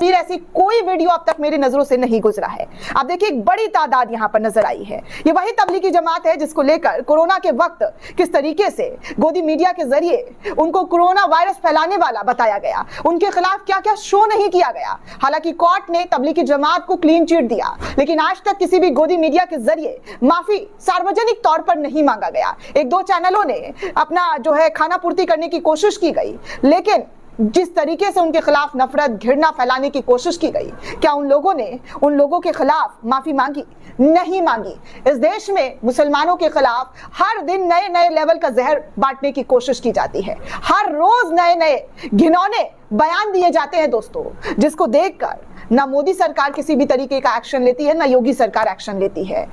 तस्वीर, ऐसी कोई वीडियो अब तक मेरी नजरों से नहीं गुजरा है। आप देखिए एक बड़ी तादाद यहाँ पर नजर आई है। ये वही तबलीगी जमात है जिसको लेकर कोरोना के वक्त किस तरीके से गोदी मीडिया के जरिए उनको कोरोना वायरस फैलाने वाला बताया गया, उनके खिलाफ क्या क्या शो नहीं किया गया। हालांकि कोर्ट ने तबलीगी जमात को क्लीन चिट दिया, लेकिन आज तक किसी भी गोदी मीडिया के जरिए माफी सार्वजनिक तौर पर नहीं मांगा गया। एक दो चैनलों ने अपना जो है खाना पूर्ति करने की कोशिश की गई, लेकिन जिस तरीके से उनके खिलाफ नफरत घृणा फैलाने की कोशिश की गई, क्या उन लोगों ने उन लोगों के खिलाफ माफी मांगी? नहीं मांगी। इस देश में मुसलमानों के खिलाफ हर दिन नए नए लेवल का जहर बांटने की कोशिश की जाती है। हर रोज नए नए घिनौने बयान दिए जाते हैं दोस्तों, जिसको देखकर ना मोदी सरकार किसी भी तरीके का एक्शन लेती है, ना योगी सरकार एक्शन लेती है।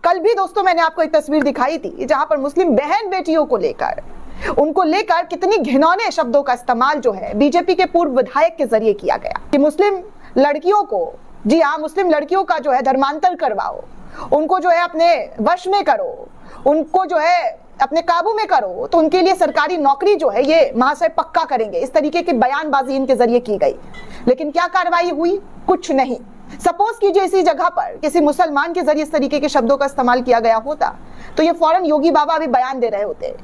कल भी दोस्तों मैंने आपको एक तस्वीर दिखाई थी जहां पर मुस्लिम बहन बेटियों को लेकर, उनको लेकर कितनी घिनौने शब्दों का इस्तेमाल जो है बीजेपी के पूर्व विधायक के जरिए किया गया कि मुस्लिम लड़कियों को, जी हाँ, मुस्लिम लड़कियों का जो है धर्मांतर करवाओ, उनको जो है अपने वश में करो, उनको जो है अपने काबू में करो, तो उनके लिए सरकारी नौकरी जो है ये महाशय पक्का करेंगे। इस तरीके की बयानबाजी इनके जरिए की गई, लेकिन क्या कार्रवाई हुई? कुछ नहीं। सपोज कीजिए इसी जगह पर किसी मुसलमान के जरिए इस तरीके के शब्दों का इस्तेमाल किया गया होता तो ये फौरन योगी बाबा अभी बयान दे रहे होते।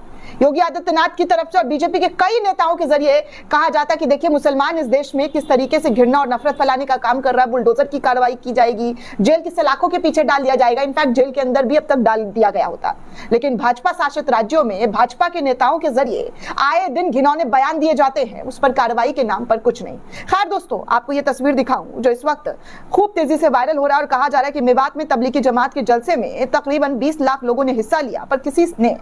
योगी आदित्यनाथ की तरफ से और बीजेपी के कई नेताओं के जरिए कहा जाता कि देखिए मुसलमान इस देश में किस तरीके से घृणा और नफरत फैलाने का काम कर रहा है, बुलडोजर की कार्रवाई की जाएगी, जेल की सलाखों के पीछे डाल दिया जाएगा। इनफैक्ट जेल के अंदर भी अब तक डाल दिया गया होता, लेकिन भाजपा शासित राज्यों में भाजपा के नेताओं के जरिए आए दिन घिनौने बयान दिए जाते हैं, उस पर कार्रवाई के नाम पर कुछ नहीं। खैर दोस्तों, आपको ये तस्वीर दिखाऊं जो इस वक्त खूब तेजी से वायरल हो रहा है और कहा जा रहा है कि मेवात में तबलीगी जमात के जलसे में तकरीबन 20 लाख लोगों ने हिस्सा लिया, पर किसी ने,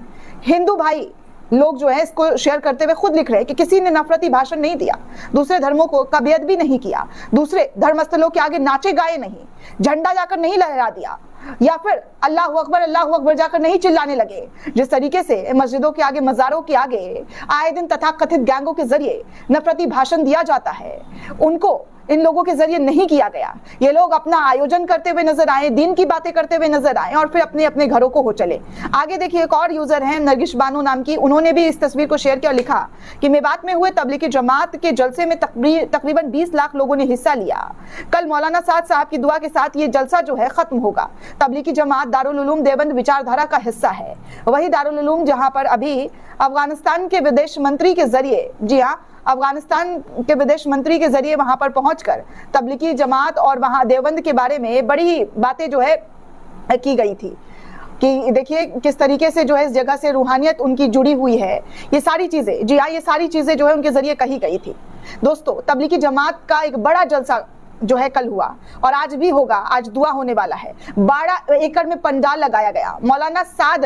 हिंदू भाई लोग जो है इसको शेयर करते हुए खुद लिख रहे हैं कि किसी ने नफरती भाषण नहीं दिया, दूसरे धर्मों को का बेअदबी नहीं किया, दूसरे धर्मस्थलों के आगे नाचे गाए नहीं, झंडा जाकर नहीं लहरा दिया, या फिर अल्लाहू अकबर जाकर नहीं चिल्लाने लगे। जिस तरीके से मस्जिदों के आगे, मज़ारों के आगे आए दिन तथाकथित गैंगों के जरिए नफरती भाषण दिया जाता है, उनको इन लोगों के जरिए नहीं किया गया। ये लोग अपना आयोजन करते हुए नजर आए, दीन की बातें करते हुए नजर आए और फिर अपने अपने घरों को हो चले। आगे देखिए एक और यूजर हैं नरगिश बानो नाम की, उन्होंने भी इस तस्वीर को शेयर किया और लिखा कि मेवात में हुए तबलीगी जमात के जलसे में तकरीबन 20 लाख लोगों ने हिस्सा लिया। कल मौलाना साद साहब की दुआ के साथ ये जलसा जो है खत्म होगा। तबलीगी जमात दारुल उलूम देवबंद विचारधारा का हिस्सा है, वही दारुल उलूम जहां पर अभी अफगानिस्तान के विदेश मंत्री के जरिए, जी हाँ, अफगानिस्तान के विदेश मंत्री के जरिए वहां पर पहुंचकर तबलीगी जमात और वहां देवबंद के बारे में बड़ी बातें जो है की गई थी कि देखिए किस तरीके से जो है इस जगह से रूहानियत उनकी जुड़ी हुई है। ये सारी चीजें, जी हाँ, ये सारी चीजें जो है उनके जरिए कही गई थी। दोस्तों, तबलीगी जमात का एक बड़ा जलसा जो है कल हुआ और आज भी होगा। आज दुआ होने वाला है, 12 एकड़ में पंडाल लगाया गया। मौलाना साद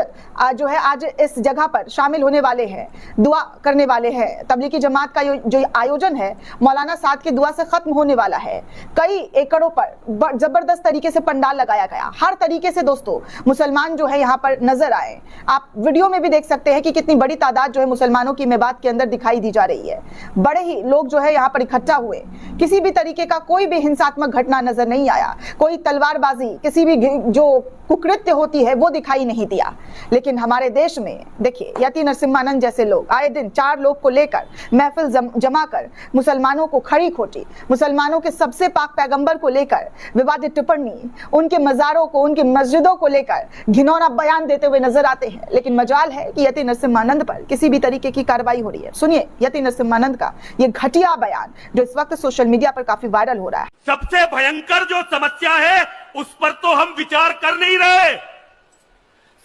जो है आज इस जगह पर शामिल होने वाले हैं, दुआ करने वाले हैं। तबलीगी जमात का जो आयोजन है मौलाना साद की दुआ से खत्म होने वाला है। कई एकड़ों पर जबरदस्त तरीके से पंडाल लगाया गया। हर तरीके से दोस्तों मुसलमान जो है यहाँ पर नजर आए। आप वीडियो में भी देख सकते हैं कि कितनी बड़ी तादाद जो है मुसलमानों की मेवात के अंदर दिखाई दी जा रही है। बड़े ही लोग जो है यहाँ पर इकट्ठा हुए। किसी भी तरीके का कोई भी हिंसात्मक घटना नजर नहीं आया, कोई तलवारबाजी, किसी भी जो कुकृत्य होती है वो दिखाई नहीं दिया। लेकिन हमारे देश में देखिए यति नरसिम्हानंद जैसे लोग आए दिन 4 लोग को लेकर महफिल जमा कर मुसलमानों को खड़ी खोटी, मुसलमानों के सबसे पाक पैगंबर को लेकर विवादित टिप्पणी, उनके मज़ारों को, उनकी मस्जिदों को लेकर घिनौना बयान देते हुए नजर आते हैं। लेकिन मजाल है कि यति नरसिम्हानंद पर किसी भी तरीके की कार्रवाई हो रही है। सुनिए यति नरसिम्हानंद का ये घटिया बयान जो इस वक्त सोशल मीडिया पर काफी वायरल हो रहा है। सबसे भयंकर जो समस्या है उस पर तो हम विचार कर नहीं रहे।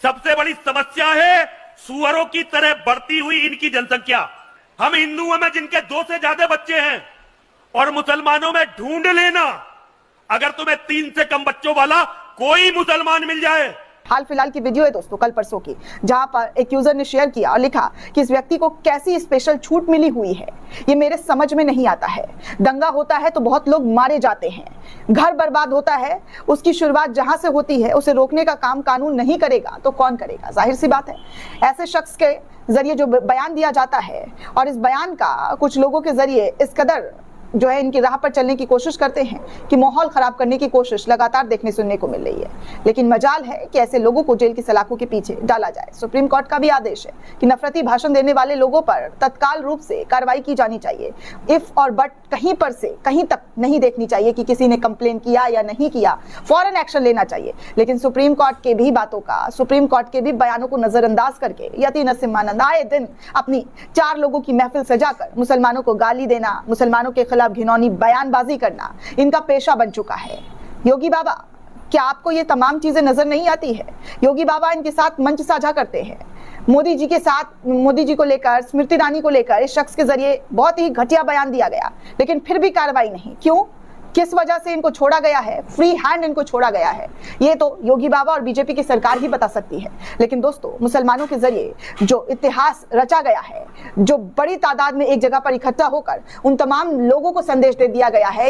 सबसे बड़ी समस्या है सुअरों की तरह बढ़ती हुई इनकी जनसंख्या। हम हिंदुओं में जिनके 2 से ज्यादा बच्चे हैं और मुसलमानों में ढूंढ लेना, अगर तुम्हें 3 से कम बच्चों वाला कोई मुसलमान मिल जाए। हाल फिलहाल की वीडियो है दोस्तों, कल परसों की, जहां पर एक यूजर ने शेयर किया और लिखा कि इस व्यक्ति को कैसी स्पेशल छूट मिली हुई है, ये मेरे समझ में नहीं आता है। दंगा होता है तो बहुत लोग मारे जाते हैं, घर बर्बाद होता है, उसकी शुरुआत जहां से होती है उसे रोकने का काम कानून नहीं करेगा तो कौन करेगा? जाहिर सी बात है। ऐसे शख्स के जरिए जो बयान दिया जाता है और इस बयान का कुछ लोगों के जरिए इस कदर जो है इनकी राह पर चलने की कोशिश करते हैं कि माहौल खराब करने की कोशिश लगातार देखने सुनने को मिल रही है। लेकिन मजाल है कि ऐसे लोगों को जेल की सलाखों के पीछे डाला जाए। सुप्रीम कोर्ट का भी आदेश है कि नफरती भाषण देने वाले लोगों पर तत्काल रूप से कार्रवाई की जानी चाहिए। इफ और बट कहीं पर से कहीं तक नहीं देखनी चाहिए कि किसी ने कंप्लेन किया या नहीं किया, फौरन एक्शन लेना चाहिए। लेकिन सुप्रीम कोर्ट के भी बातों का, सुप्रीम कोर्ट के भी बयानों को नजरअंदाज करके यति नरसिम्हानंद आए दिन अपनी 4 लोगों की महफिल सजाकर मुसलमानों को गाली देना, मुसलमानों के खिलाफ घिनौनी बयानबाजी करना इनका पेशा बन चुका है। योगी बाबा, क्या आपको ये तमाम चीजें नजर नहीं आती है? योगी बाबा इनके साथ मंच साझा करते हैं। मोदी जी के साथ, मोदी जी को लेकर, स्मृति ईरानी को लेकर इस शख्स के जरिए बहुत ही घटिया बयान दिया गया, लेकिन फिर भी कार्रवाई नहीं। क्यों? किस वजह से इनको छोड़ा गया है? फ्री हैंड इनको छोड़ा गया है। ये तो योगी बाबा और बीजेपी की सरकार ही बता सकती है। लेकिन दोस्तों, मुसलमानों के जरिए जो इतिहास रचा गया है, जो बड़ी तादाद में एक जगह पर इकट्ठा होकर उन तमाम लोगों को संदेश दे दिया गया है